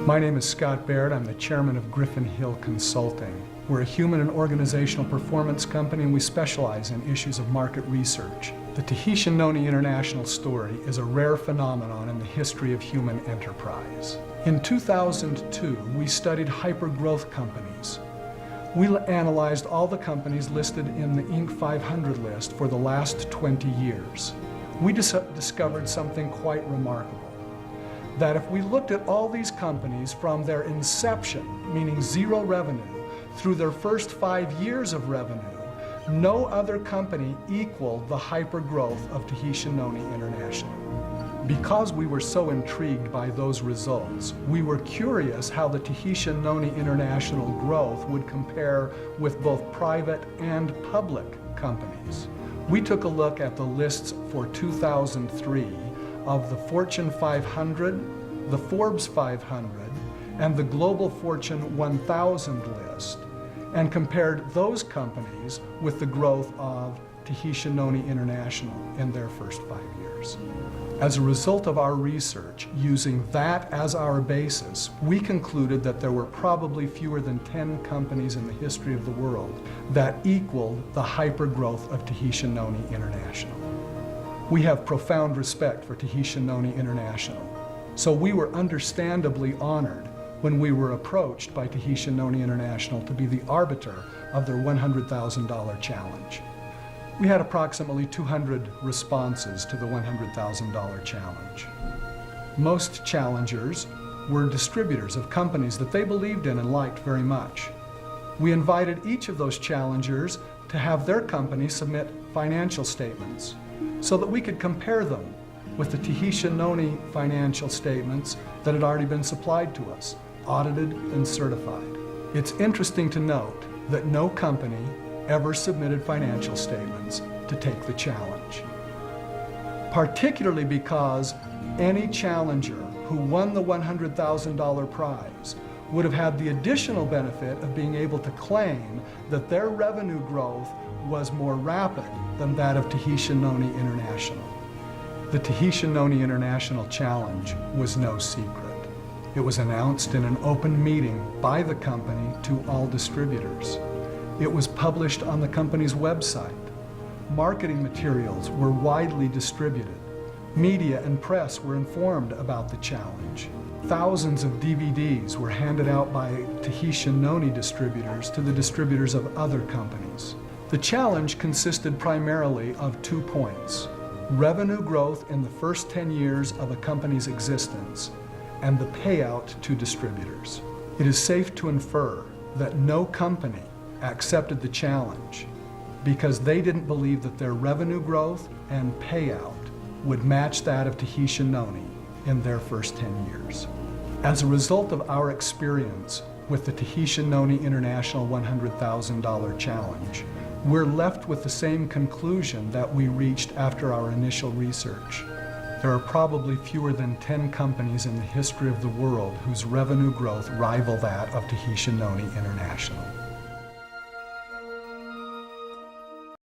My name is Scott Baird. I'm the chairman of Griffin Hill Consulting. We're a human and organizational performance company, and we specialize in issues of market research. The Tahitian Noni international story is a rare phenomenon in the history of human enterprise. In 2002, we studied hyper-growth companies. We analyzed all the companies listed in the Inc. 500 list for the last 20 years. We discovered something quite remarkable. That if we looked at all these companies from their inception, meaning zero revenue, through their first 5 years of revenue, no other company equaled the hyper-growth of Tahitian Noni International. Because we were so intrigued by those results, we were curious how the Tahitian Noni International growth would compare with both private and public companies. We took a look at the lists for 2003 of the Fortune 500, the Forbes 500, and the Global Fortune 1000 list, and compared those companies with the growth of Tahitian Noni International in their first 5 years. As a result of our research, using that as our basis, we concluded that there were probably fewer than 10 companies in the history of the world that equaled the hyper-growth of Tahitian Noni International. We have profound respect for Tahitian Noni International, so we were understandably honored when we were approached by Tahitian Noni International to be the arbiter of their $100,000 challenge. We had approximately 200 responses to the $100,000 challenge. Most challengers were distributors of companies that they believed in and liked very much. We invited each of those challengers to have their company submit financial statements so that we could compare them with the Tahitian Noni financial statements that had already been supplied to us, audited and certified. It's interesting to note that no company ever submitted financial statements to take the challenge, particularly because any challenger who won the $100,000 prize would have had the additional benefit of being able to claim that their revenue growth was more rapid than that of Tahitian Noni International. The Tahitian Noni International Challenge was no secret. It was announced in an open meeting by the company to all distributors. It was published on the company's website. Marketing materials were widely distributed. Media and press were informed about the challenge. Thousands of DVDs were handed out by Tahitian Noni distributors to the distributors of other companies. The challenge consisted primarily of 2 points: revenue growth in the first 10 years of a company's existence and the payout to distributors. It is safe to infer that no company accepted the challenge because they didn't believe that their revenue growth and payout would match that of Tahitian Noni in their first 10 years. As a result of our experience with the Tahitian Noni International $100,000 challenge, we're left with the same conclusion that we reached after our initial research. There are probably fewer than 10 companies in the history of the world whose revenue growth rival that of Tahitian Noni International.